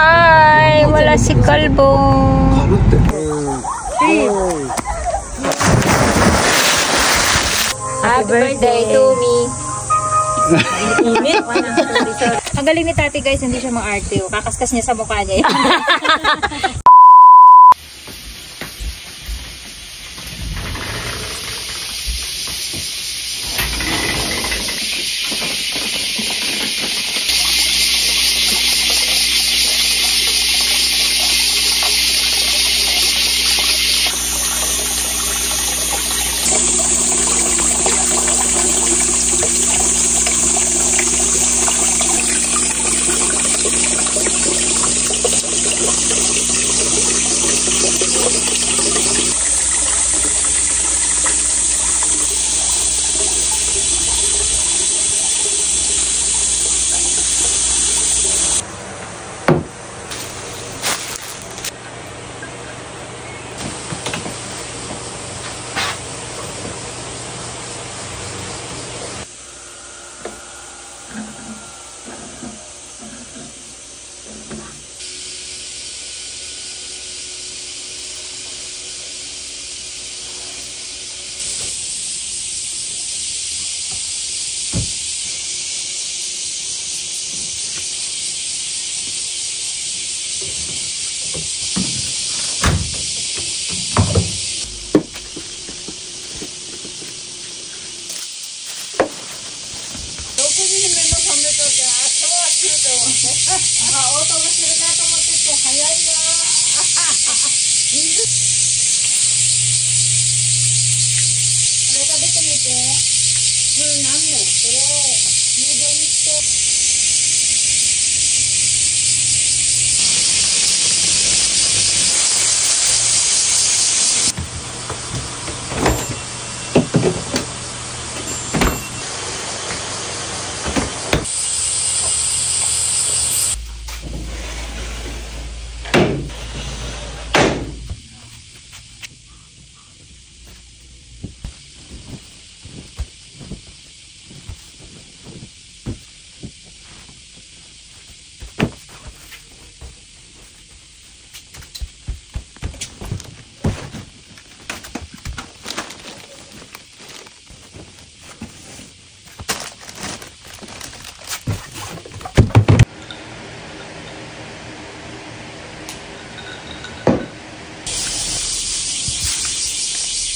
Hi! Wala si Kalbo. Happy birthday to me. Ang galing ni Tati guys, hindi siya ma-arte. Kakaskas niya sa mukha niya.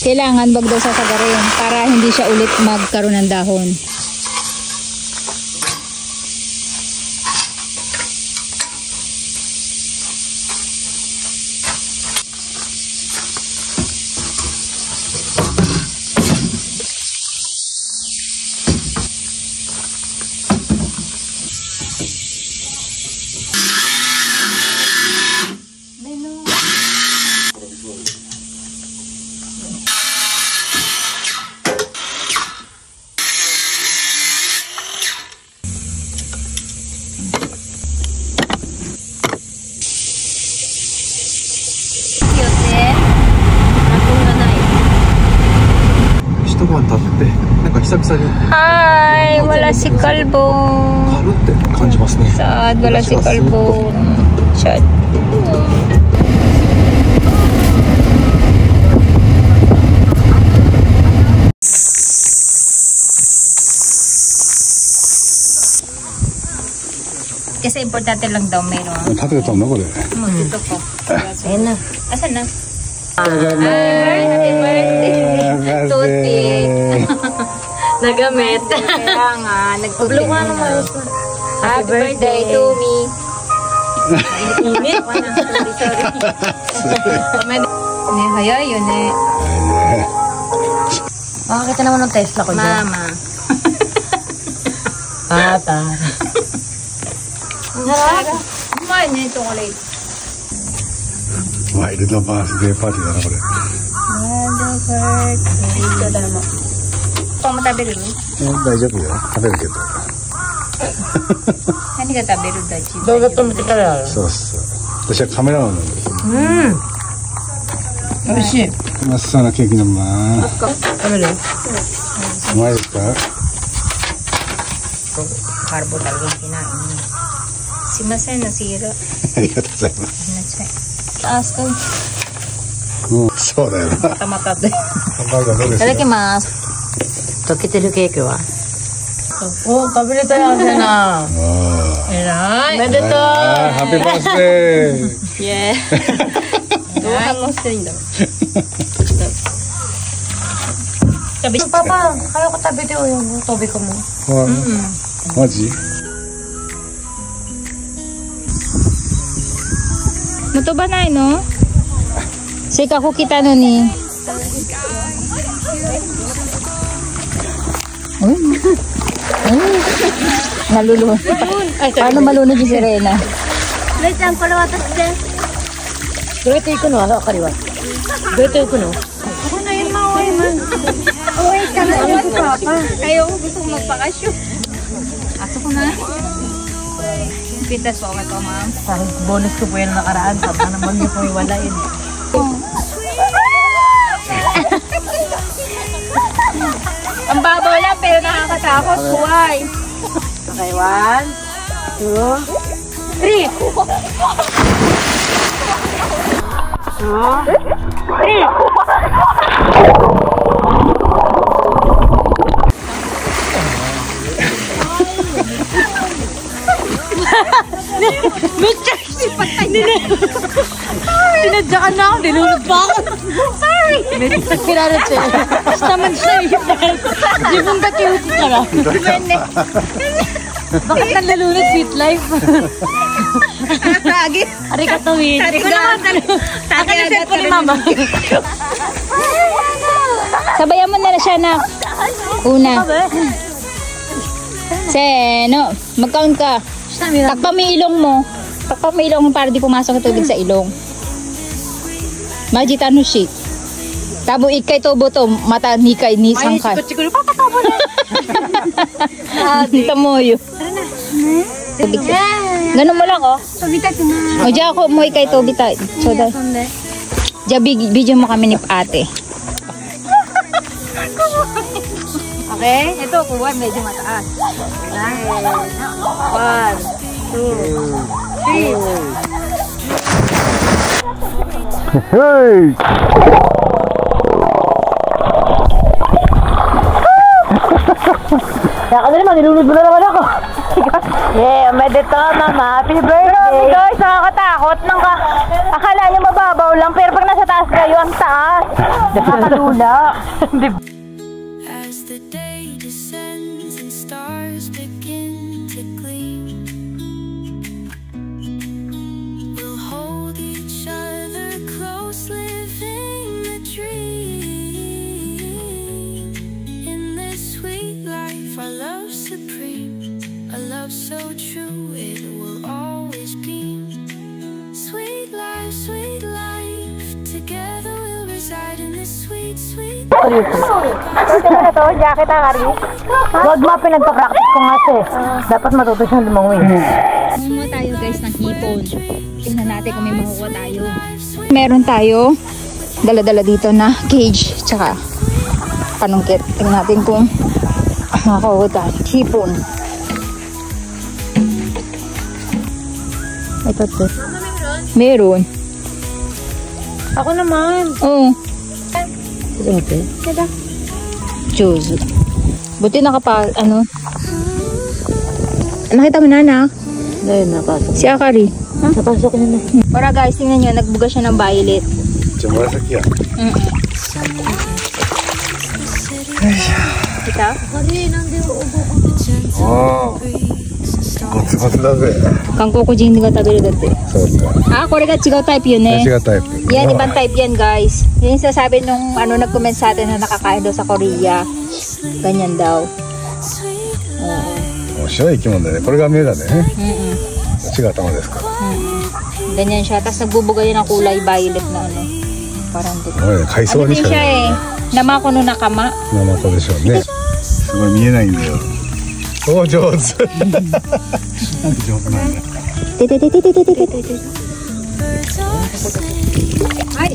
Kailangan wag daw sasagarin para hindi siya ulit magkaroon ng dahon. Hi! Wala si Kalbo. Sad, wala si Kalbo. Sad. Kasi importante lang daw may no. Happy birthday. Ayan na. Asan na? Happy birthday. Tuti. Nagamit. Kailangan. Nagpablo ka naman. Happy birthday to me. Init. Sorry. Haya yun eh. Makakita naman ng Tesla ko dyan. Mama. Tata. Harap. Kumain niya yung chocolate.ワイルドバースデーパーティーだなこれ。パンも食べる？大丈夫よ。食べるけど。何が食べるだち？動画止めてからやる。そうそう。私はカメラマンなんです。美味しい。真っ青なケーキのまま。食べる？うまいですか？Carbo talaga kinain. すいません、nasira. ありがとうございます。Taas ko. そうだよな。Mata-mata din. いただきます。溶けてるケーキはお、食べれたよ、セナ。えらい。おめでとう。ハッピーバースデー。イエーイ。どう反応していいんだろう。パパ、早く食べてよ、トビコも。マジ？もとばないのせっかく来たのに。Nalulunod. Paano malunod si Serena? Wait lang, pala watas din. Dito iko no, ano kariwa? Dito iko no. Ako na yung maway man. Uy, kami si Papa. Kayo, gusto ko magpakasyon. Ato ko na. Pitas po ito, ma'am. Bonus ko po yung nakaraan. Papa naman niyo po iwalain. Ang babaw lang pero nakakatakot. Huwag. Okay, 1, 2, 3. めっちゃ引っ張ったね。Sinadya ka na ako, nilunod pa ako. Sorry! May sakirarate. Basta man siya yung Jibong ka cute ka na. Bakit nalulunod sweet life? Sagit. Arigato, Win. Sabi ko naman. Akin yung cellphone ni Mama. Sabayan mo na siya na. Una. Seno. Mag-count ka. Takpa mo ilong mo. Takpa mo ilong mo para di pumasok ang tubig sa ilong. Majitano shi. Tabo ikay tobo to. Mata ni kay ni sangkay. Ay, siguro papatabo na. Dito mo yun. Ganun mo lang oh. O diyan ako mo ikay tobi tayo. So da. Diyan video mo kami ni ate. Okay? Ito, kuha. Medyo mataas. 1, 2, 3. Hey! Kaya ka na naman, nilunod mo na naman ako. Yeah, medito, Mama. Happy birthday. Guys, nakakatakot. Akala niyo mababaw lang, pero pag nasa taas kayo, ang taas. Nakakadula. As the day descends and stars begin to gleam, we'll hold each other close, living the dream. In this sweet life, our love supreme, a love so true, it will always beam. Sweet life, together we'll reside in this sweet, sweet life. Ito, jacket ang Ari. Huwag mo pinagpa-practice ko nga siya. Dapat matuto siyang lumangoy. Kumuha tayo guys ng hipon. Tingnan natin kung may makukuha tayo. Meron tayo dala-dala dito na cage tsaka panungkit. Tingnan natin kung makakuha tayo. Hipon. Ito to. Meron. Ako naman. Oo. Okay. Choose. Buti nakita mo na anak? Ngayon, napasok. Si Akari. Huh? Napasok na na. Para guys, tingnan nyo, nagbuga siya ng violet. Diyan mo sa kya. Kita? Oh. ゴツゴツだぜ。韓国人が食べるだって。そうか。Ah, これが違うタイプyun eh. 違うタイプ。Yan, ibang type yan guys. Yan yung sasabi nung nag-comment sa atin na nakakain daw sa Korea. Ganyan daw. 面白い生き物だね。これが目だね。違う頭ですか。Ganyan siya. Tapos nagbubuga yan ng kulay violet na ano. Parang dito. 海藻 Ano に din しか siya ない。 eh. Namako no nakama. ナマコでしょうね。すごい見えないんだよ。おお、上手。なんで上手なんだ。ててててててててて。はい。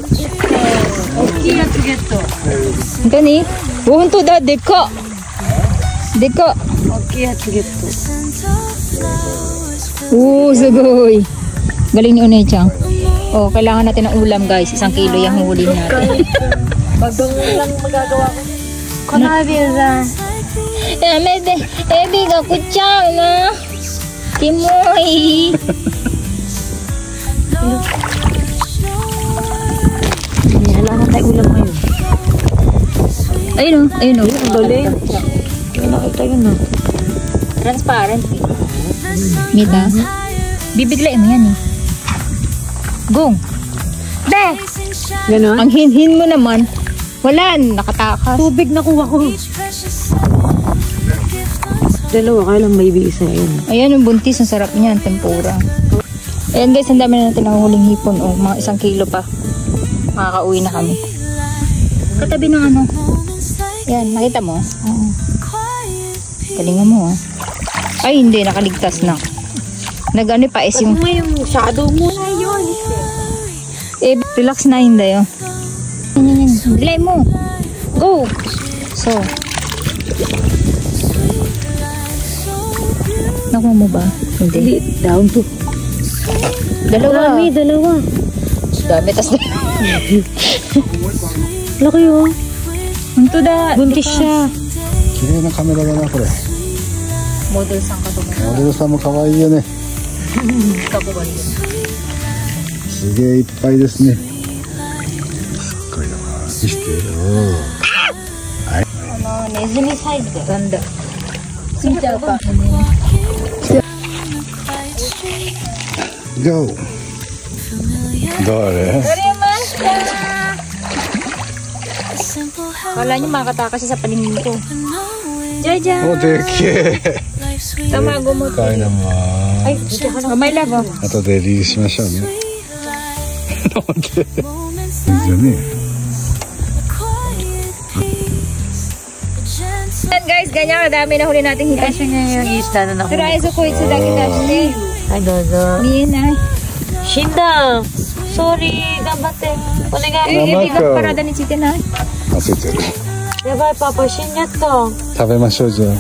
大きいやつゲット。本当に？本当だ、でかっ。でかっ。大きいやつゲット。Sugoy. Galing ni Unay-chan. Oh, kailangan natin ng ulam guys. 1 kilo yung huli natin. Bagong lang magagawa ko. Konabira. Ebi ga kuchang na. Timoy. Kailangan tayo ulam ngayon. Ayun o. Ayun o. Ang galing. Nakita yun na. Transparent. Mita. Bibiglain mo yan eh. Gong. Be! Ganon? Ang hin-hin mo naman. Wala. Nakatakas. Tubig na kuha ko. Dalawa, kaya lang may isa yun. Ayan yung buntis. Ang sarap niyan. Tempura. Ayan guys. Ang dami na natin nahuhuling hipon. O, mga 1 kilo pa. Makakauwi na kami. Katabi ng ano. Yan. Nakita mo? Oo. Galingan mo ah. Ay hindi. Nakaligtas na. Nag-ano pa is yung... Ano yung shadow mo? Ayun. Eh, relax na yun dayo. Yan. Bilay mo. Go! So. Nakuha mo ba? Hindi. Down to. Dalawa. Dalawa. Dami, tas Laki oh. Unto da. Buntis siya. 綺麗なカメラだなこれ。 Model sang katumang. モデルさんも可愛いよね。 Kakubali yun. すげえいっぱいですね。すっごいな。見して。Ano, nezumi size de. Ganda. Sinta pa. Go. どれ？ Kala niyo makatakas siya sa paningin ko. Jaja. おでけえ。 Tamago mo. 深いなまあ。 Ay, may labo. 後でリリースしましょうね。なんで？じゃね。 Yan guys, ganyan kadami na huli nating hita. Kasi nga yung isda na nakuha. Try so ko itsu daki dashi. Ay, dodo. Niin ay. Shinda! Sorry, gambate. Onegai. Ibigat parada ni Chite na. 焦ってる。 Yabay, papa, shinyatta. 食べましょうじゃあ。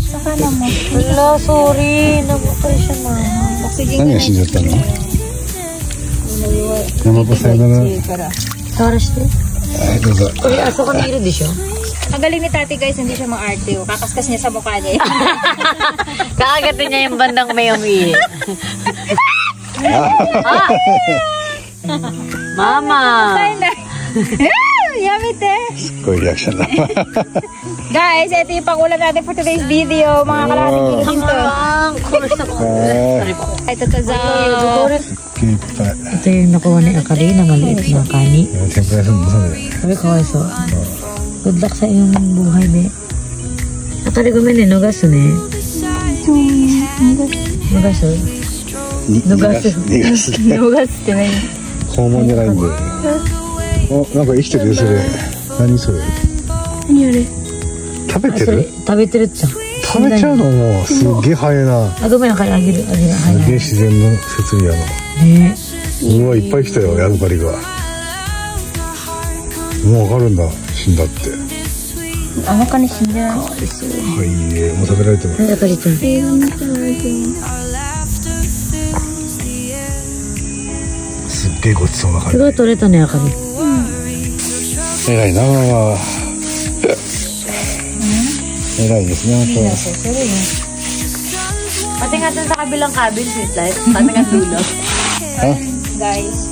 Saka na mo. Wala, sorry. Namatay siya na. Sige 何が死んじゃったの？山子さよなら。 Sara siya. はいどうぞ。 Uy, aso ka nilo di siya. Ang galing ni Tati guys, hindi siya maarte. Kakaskas niya sa mukha niya. Kakagatin niya yung bandang may umihi. Mama! Yamite! すっごいリアクションだ。 Guys, ito yung pangulam natin for today's video. Mga kalating kilo din to. Ang course ako. Sorry po. Ay, tatazaw. いっぱい。 Ito yung nakuha ni Akari na maliit na kani. 天ぷらするのそれ。 Sabi ko kayo so. Good luck sa iyong buhay, be. Akari gumili, nugas ne. Nugas o. 逃がす。 Nugas, diba yun? 肛門じゃないんで。お、なんか生きてるよそれ。何それ。何あれ? 食べてる？食べてるっちゃん。食べちゃうのもうすっげえ早いな。あ、ごめん、あげる。すげえ自然の設備やな。ねうわいっぱい来たよヤドカリが。もうわかるんだ死んだって。 Ako ka na siya. はいもう食べられてます。え。あかりちゃん。すっげえごちそうな感じ。すごい取れたね、あかり。偉いなママ。偉いですね。 Pati nga dun sa kabilang cabin, sweet life. Pati nga dulo. あ、 Guys,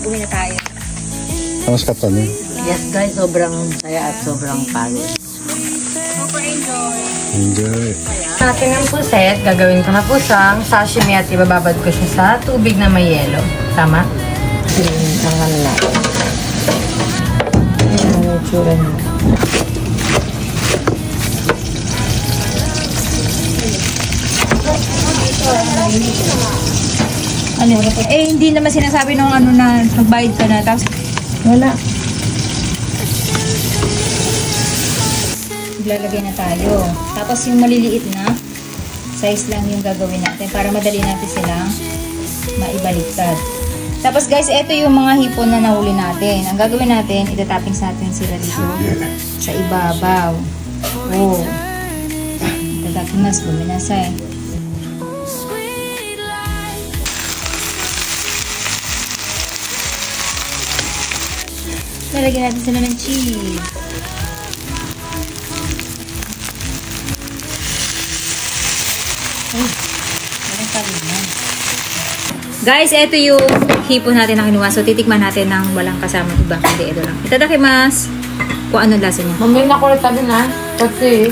uwi na tayo. 楽しかったね。 Yes, guys. Sobrang saya at sobrang pagod. Super enjoy. Enjoy. Ating ang puset, gagawin ko na pusang sashimi at ibababad ko siya sa tubig na may yelo. Tama? Ang ano natin. Ayan ang itsura niya. Ano? Eh, hindi naman sinasabi nung ano na magbayad ka na. Tapos, wala. Lalagay na tayo. Tapos yung maliliit na size lang yung gagawin natin para madali natin silang maibaliktad. Tapos guys, ito yung mga hipon na nahuli natin. Ang gagawin natin, itatappings natin sila dito sa ibabaw. Oh. Itadakimasu. Gomenasai. Sweet life. Lalagyan natin sila ng cheese. Guys, ito yung hipon natin na kinuha. So, titikman natin ng walang kasama iba. Hindi, ito lang. Itadakimasu. Kung anong lasa niya. Mamay na ko rin tabi na. Kasi,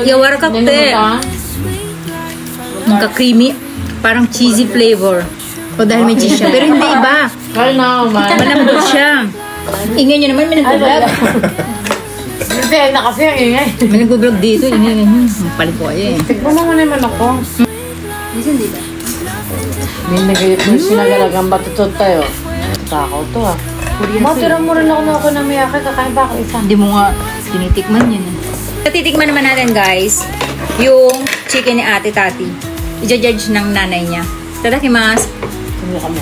Yawara kakte. Nagka-creamy. Parang cheesy flavor. O dahil may cheese siya. Pero hindi iba. kaya na ako man. Malambot siya. Ingay niyo naman. May nag-vlog. Hindi, na kasi ang ingay. May nag-vlog dito. Ingay. Palit ko kayo eh. Tikman mo naman ako. Minsan di ba? Hindi nagayip mo sinagalagang batutod tayo. Takaw to ah. Matira mo rin ako na miyaka. Kakain pa ako isa. Hindi mo nga tinitikman yun. Titikman naman natin guys yung chicken ni Ate Tati. I-judge ng nanay niya. Tadakimasu. Sumuka mo.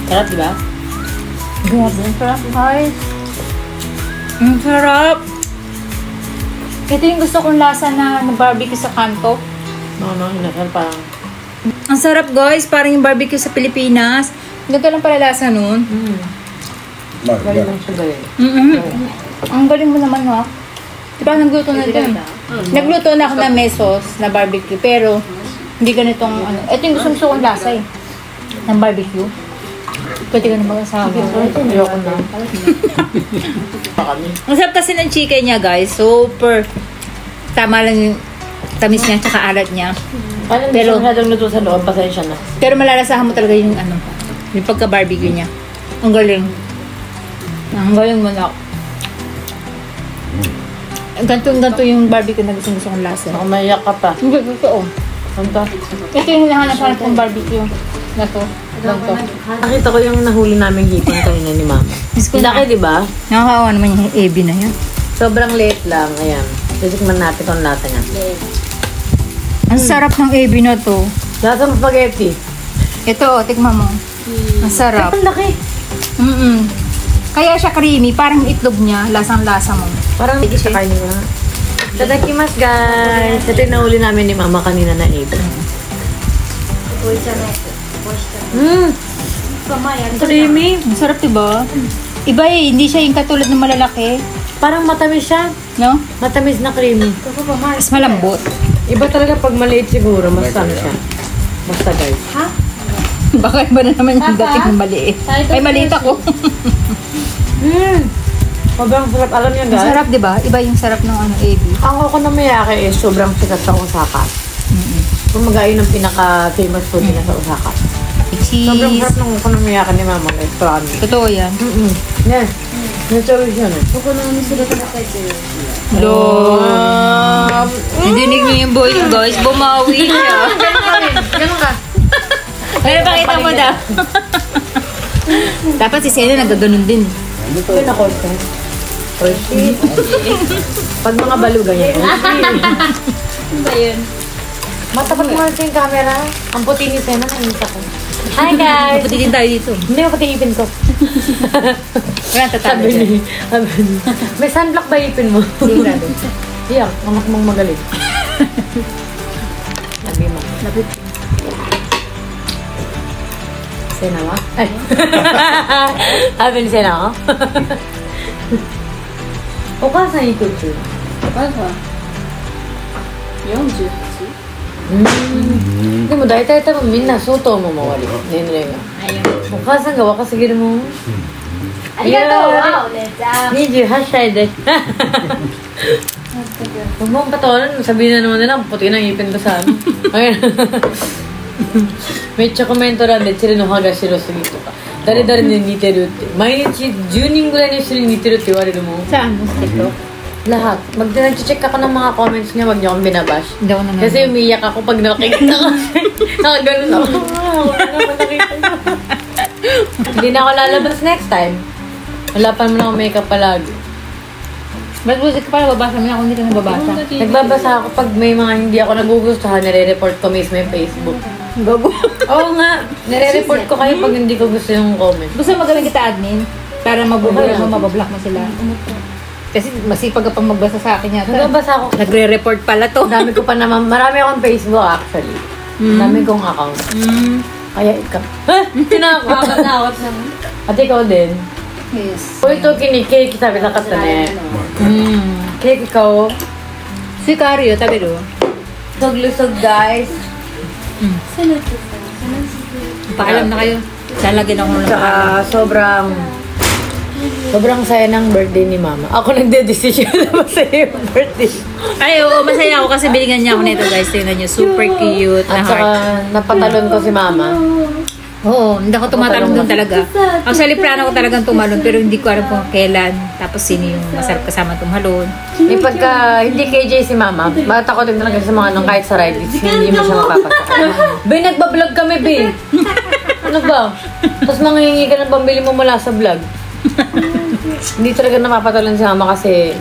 Sarap diba? Grabe, ang sarap guys. Ang sarap. Ito yung gusto kong lasa na barbecue sa kanto. No, inasal parang. Ang sarap guys, parang yung barbecue sa Pilipinas. Ganito lang pala lasa nun. Galing lang siya galing. Ang galing mo naman ha. Diba nagluto na ito? Nagluto na ako ng mesos na barbecue pero hindi ganitong ano. Ito yung gusto kong lasa eh. Ng barbecue. Pwede ka na mag-asawa. Ayoko na. Ang sarap kasi ng chicken niya guys. Super. Tama lang yung tamis niya tsaka alat niya. Parang Pero- pero masyadong luto sa loob. Pasensya na. Pero malalasahan mo talaga yung ano. Yung pagka-barbecue niya. Ang galing. Ang galing mo na. Ganto yung barbecue na gusto kong lasa. Baka maiyak ka pa. Hindi, totoo. Ano to? Ito yung hinahanap kong barbecue na to. Ganto. Nakita ko yung nahuli naming hipon kanina ni Mama. Laki, di ba? Nakakaawa naman yung ebi na yan. Sobrang late lang. Ayan. Titikman natin kung lasa niya. Ang sarap ng ebi na to. Lasa ng spaghetti. Ito, tikman mo. Ang sarap. Ang laki. Kaya siya creamy, parang itlog niya, lasang-lasa mo. Parang hindi siya kainin na. Tadakimasu guys. Ito yung nahuli namin ni Mama kanina na ebi. Creamy. Ang sarap, diba? Iba eh, hindi siya yung katulad ng malalaki. Parang matamis siya. No? Matamis na creamy. Mas malambot. Iba talaga pag maliit siguro. Mas ano siya. Basta guys. Baka iba na naman yung dating ng maliit. Ay, maliit ako. Sobrang sarap. Alam niyo Ang guys. sarap, diba? Iba yung sarap ng ano, ebi. Ang okonomiyaki is sobrang sikat sa Osaka. Kumbaga yun ang pinaka-famous food nila sa Osaka. Sobrang Cheese. sarap ng okonomiyaki ni Mama. Like, promise. Totoo yan. Yes. Natural yun eh. Lord. Dinig niyo yung voice, guys. Bumawi siya. Ganun ka. Pero pakita mo daw. Dapat si Sena nagaganon din. Ito na content. Pag mga balugan yun. Ba yun? Matapat mo kasi yung camera. Ang puti ni Sena, nainis ako. Hi guys! Pati din tayo dito. Hindi mo pati ipin ko. Wala tatalo dyan. Sabi ni, may sunblock ba ipin mo? Sigurado. Iyak, anak mong magaling. Sabi mo. Lapit. Sena mo? Ay. Sabi ni Sena ko? O ka sa ikot yun? Deも大体多分みんな相当も周り年齢がお母さんが若すぎるもんありがとうわお姉ちゃん28歳ですhuwag mong patawanan sabihin na naman nila puti ng ipin ko sa anoめっちゃコメント欄でチェレの歯が白すぎとか誰々に似てるって毎日10人ぐらいの人に似てるって言われるもん Saan? Ito? lahat. Nag-check ako ng mga comments niya, wag niyo akong binabash. Hindi ako naman. Kasi umiyak ako pag nakikita ko. Nakaganon ako. Wala naman nakita niyo. Hindi na ako lalabas next time. Wala pa naman ako makeup palagi. Ba't busit ka pala? Babasa mo na ako, hindi ka nababasa. Nagbabasa ako pag may mga hindi ako nagugustuhan, nire-report ko mismo yung Facebook. Gago. Oo nga, nire-report ko kayo pag hindi ko gusto yung comment. Gusto mo gawin kita admin? Para mabubura mo, mabablock mo sila. Kasi masipag ka pang magbasa sa akin yata. Nagbabasa ako. Nagre-report pala to. Dami ko pa naman. Marami akong Facebook actually. Dami kong account. Kaya ikaw. Tinakot naman. At ikaw din. Yes. O ito kinikik. Sabi na katane. Cake ikaw. Si Cario, tabi do. Lusog-lusog guys. Paalam na kayo. Lalagyan ako ng Saka sobrang saya ng birthday ni Mama. Ako nagde-decision na masaya yung birthday. Ay, oo, masaya ako kasi binigyan niya ako nito guys. Tingnan niyo, super cute na At heart. saka napatalon ko si Mama. Oo, hindi ako tumatalon doon talaga. Actually, plano ko talagang tumalon pero hindi ko alam kung kailan. Tapos sino yung masarap kasama tumalon. Eh pagka hindi KJ si Mama, matakotin talaga sa mga nung kahit sa ride, hindi mo siya mapapasakay. Be, nagbablog kami, Be. Ano ba? Tapos manghihingi ka ng pambili mo mula sa vlog. Hindi talaga napapatalon si Mama kasi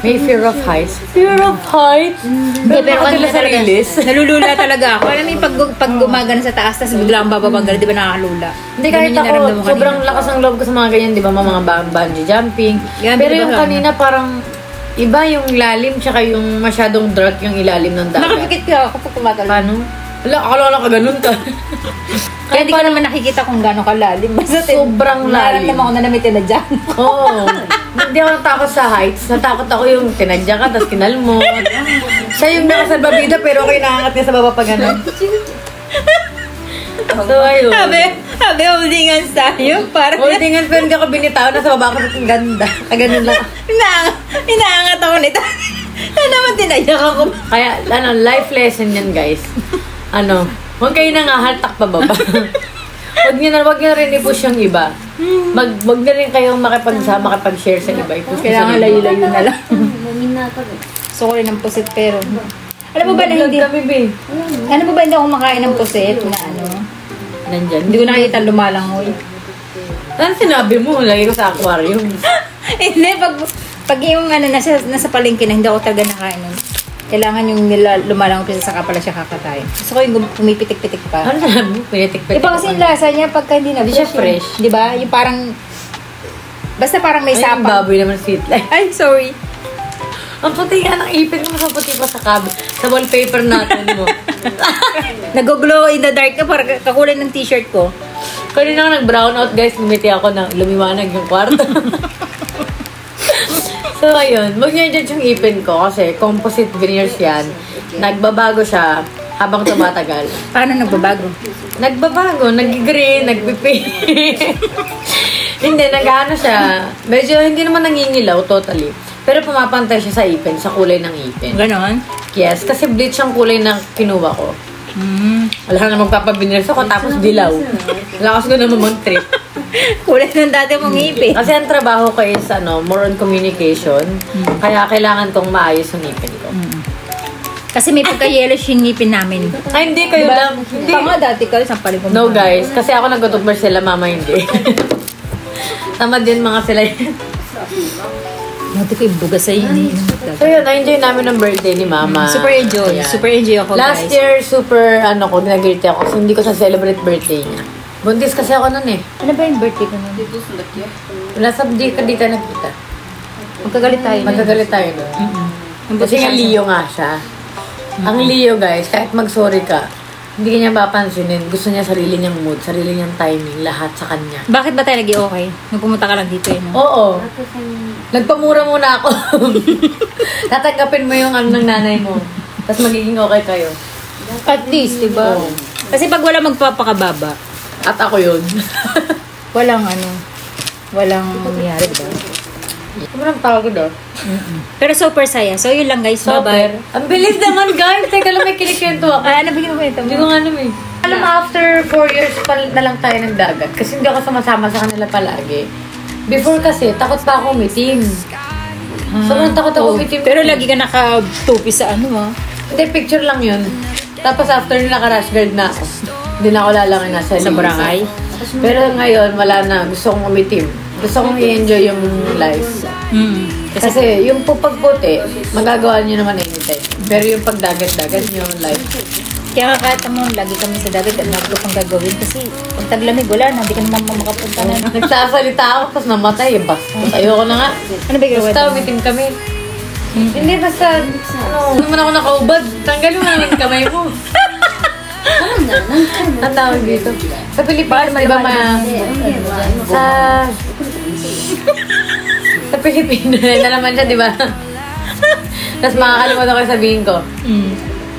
may fear of heights. Fear of heights? Hindi, pero kanina talaga, nalulula talaga ako. Alam mo yung pag gumagana sa taas, tapos biglang bababangga, di ba nakakalula? Hindi, kahit Ganun yung ako, naramdaman ko sobrang kanina. lakas ng loob ko sa mga ganyan, di ba? Mga bungee jumping. Yan, Pero di ba yung lang? kanina parang iba yung lalim, tsaka yung masyadong dark yung ilalim ng dagat. Nakapikit ka ako pag tumatalon. Paano? Wala, akala ko lang kaganon ka. Kaya di ko naman nakikita kung gano'ng kalalim. Basta Sobrang lalim. naman ako na may tinadyan. Oo. Hindi ako natakot sa heights. Natakot ako yung tinadya ka, tapos kinalmot. Siya yung nakasalbabida, pero okay naangat niya sa baba pa gano'n. So, ayun. Sabi, holdingan tayo. Parang Holdingan, pero hindi ako binitaw. Nasa baba ko, ang ganda. Kaganon lang. inaangat ako nito. Ano naman tinadyak ako. Kaya, life lesson yan, guys. Huwag kayo nangahaltak pababa. Huwag nyo na rin i-push yung iba. Huwag na rin kayong makipag-share sa iba. I-push nyo sa Kailangan iba. layo-layo na lang. Gusto ko rin ng pusit pero... Alam mo ba na hindi... kami, Be? Ano mo ba hindi ako makain ng pusit na ano? Nandyan. Hindi ko nakikita lumalangoy. Ano sinabi mo? Lagi ko sa aquarium. Hindi, pag yung ano, nasa palengke na hindi ako talaga nakain nun. Kailangan yung lumalangoy kasi saka pala siya kakatay. Gusto ko yung pumipitik-pitik pa. Ano sinabi mo? Pinitik-pitik. Iba kasi yung lasa niya pagka hindi na Hindi siya fresh. fresh. Di ba? Yung parang... Basta parang may Ay, yung sapang. baboy naman sweet life. Ay, sorry. Ang puti nga ng ipin mo, sa puti pa sa wallpaper natin mo. Nag-glow in the dark na parang kakulay ng t-shirt ko. Kanina nga nag-brown out, guys. Gumiti ako na lumiwanag yung kwarto. So, ayun. Huwag niyo i-judge yung ipin ko kasi composite veneers yan. Nagbabago siya habang tumatagal. Paano nagbabago? Nagbabago, nag-green, nagpipi. Hindi, nag-ano siya. Medyo hindi naman nangingilaw totally. Pero pumapantay siya sa ipin, sa kulay ng ipin. Ganon? Yes, kasi bleach ang kulay na kinuha ko. Wala na magpapabiners ako, tapos dilaw. Lakas ko naman mag-trip. Kulay ng dati mong ngipin. Kasi ang trabaho ko is more on communication. Kaya kailangan kong maayos yung ngipin ko. Kasi may pagka-yellowish yung ngipin namin. Ay, hindi kayo Diba? lang. Hindi. Tama dati ka, isang paling No guys, kasi ako nag-toothbrush sila, mama hindi. Tamad din mga sila yun. Dati ko yung buga sa yun. So yun, na-enjoy namin ang birthday ni mama. Super enjoy. Ayan. Super enjoy ako, Last guys. year, super ginagirte ako kasi hindi ko sa celebrate birthday niya. Buntis kasi ako nun eh. Ano ba yung birthday ko nun? Wala sa di ka nakita. Magkagalit tayo. Magagalit tayo nun. Kasi nga Leo nga siya. Ang Leo guys, kahit mag-sorry ka, hindi ka niya mapansinin. Gusto niya sarili niyang mood, sarili niyang timing, lahat sa kanya. Bakit ba tayo naging okay? Nung pumunta ka lang dito eh, no? Oo. Nagpamura muna ako. Tatanggapin mo yung ng nanay mo. Tapos magiging okay kayo. At least, diba? Oo. Kasi pag wala magpapakababa, At ako yun. walang mangyayari, diba? Sobrang pagod ah. Pero super saya. So, yun lang guys. Bye-bye. Ang bilis naman guys. Teka lang, may kinikwento ako. Ano bigyan mo ito? Hindi ko nga alam eh. Alam mo, after 4 years pa na lang tayo nagdagat. Kasi hindi ako sumasama sa kanila palagi. Before kasi, takot pa ako umitim. Sobrang takot ako umitim. Pero lagi ka naka-tupi sa ano, Hindi, picture lang yun. Tapos after naka-rash guard na ako. Hindi na ako lalangin na sa barangay? Pero ngayon, wala na. Gusto kong umitim. Gusto kong i-enjoy yung life. Kasi yung pagputi, magagawa nyo naman anytime. Pero yung pagdagat-dagat nyo, life, Kaya kahit mo, lagi kami sa dagat at naglo pang gagawin. Kasi pag taglamig, wala na. Hindi ka naman makapunta na. Nagsasalita ako, tapos namatay. Basta ayoko na nga. Ano ba yung Basta umitim kami. Hindi, basta, ano naman ako nakaubad. Tanggalin mo naman yung kamay mo. Ang tawag dito. Sa Pilipinas, di ba sa Pilipinas, na naman siya, di ba? Tapos makakalimutan ko yung sabihin ko.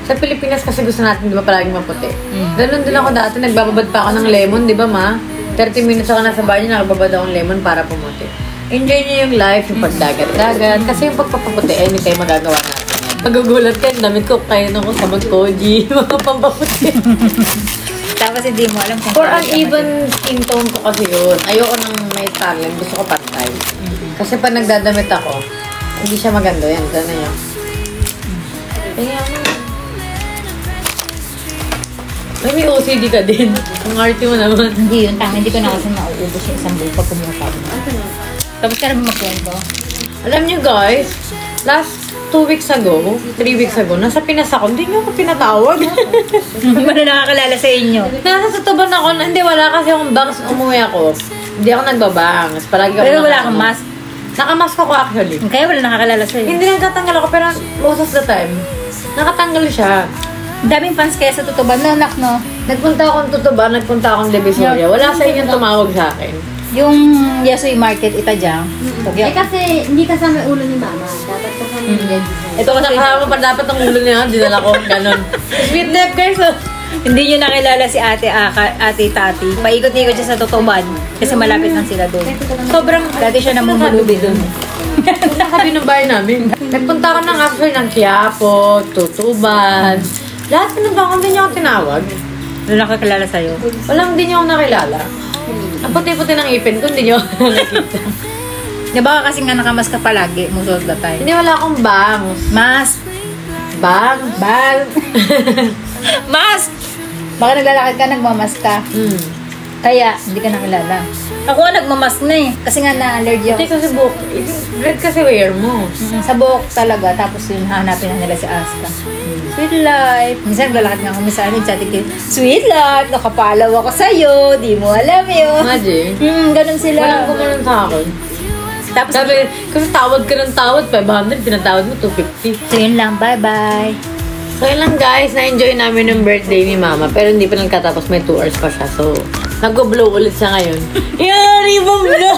Sa Pilipinas kasi gusto natin, di ba, palaging maputi. Ganun din ako dati, nagbababad pa ako ng lemon, di ba, ma? 30 minutes ako nasa banyo, nagbababad ako ng lemon para pumuti. Enjoy niyo yung life, yung pagdagat-dagat. Kasi yung pagpapaputi, anytime magagawa natin. Magugulat ka, damit ko, kaya na ko sa mag-koji, mga pampaputi. Tapos hindi mo alam kung For uneven skin tone ko kasi yun. Ayoko nang may talent, gusto ko pantay. Kasi pag nagdadamit ako, hindi siya maganda yan. Sana yun. Kaya may OCD ka din. Ang arte mo naman. Hindi yun, hindi ko na kasi mauubos yung isang buong pag kumuha. Tapos ka na magkwento? Alam nyo guys, last 2 weeks ago, 3 weeks ago, nasa Pinas ako, hindi nyo ako pinatawag. Hindi mo na nakakilala sa inyo. Nasa tutuban ako, hindi wala kasi akong bangs, umuwi ako. Hindi ako nagbabangs. Palagi ako Pero wala kang mask. Nakamask ako actually. Kaya wala nakakilala sa inyo. Hindi nagtatanggal ako, pero most of the time, nakatanggal siya. Daming fans kaya sa tutuban na anak, no? Nagpunta akong tutuban, nagpunta akong Divisoria. Wala sa inyo tumawag sa akin. Yung Yasoy Market, Itadyang. Eh kasi hindi kasama ulo ni mama. Dapat kasama yung Red. Ito ko nakasama pa dapat ang ulo niya, dinala ko, ganun. Sweet nap guys, oh. Hindi nyo nakilala si ate Tati. Paikot-ikot siya sa tutuban. Kasi malapit lang sila doon. Sobrang, Dati siya namumulubi doon. sabi ng bahay namin. Nagpunta ako ng actually ng Quiapo, Tutuban. Lahat pinunta hindi niyo ako tinawag. Wala nakakilala sa'yo. Walang hindi niyo ako nakilala. Ang puti-puti ng ipin ko, hindi niyo ako nakikita. Di ba kasi nga nakamas ka palagi, most of the time. Hindi, wala akong bangs. Mask! Bangs? Bag! Mask! Baka naglalakad ka, nagmamask ka. Kaya, hindi ka nakilala. Ako nagmamask na eh. Kasi nga na-allergy ako. Hindi kasi buhok. Red kasi wear mo. Sa buhok talaga. Tapos yun, hanapin na nila si Aska. Sweet life. Minsan, lalakad nga kami sa amin. Chatting kayo, sweet life, nakapalaw ako sa'yo. Di mo alam yun. Imagine. Ganun sila. Walang kumalang sa akin. Tapos, Sabi, kasi tawad ka ng tawad, 500, pinatawad mo 250. so yun lang. Bye-bye. So yun lang guys, na-enjoy namin yung birthday ni Mama. Pero hindi pa nagkatapos, may 2 hours pa siya. So, nag-blow ulit siya ngayon. Yari, ibang blow!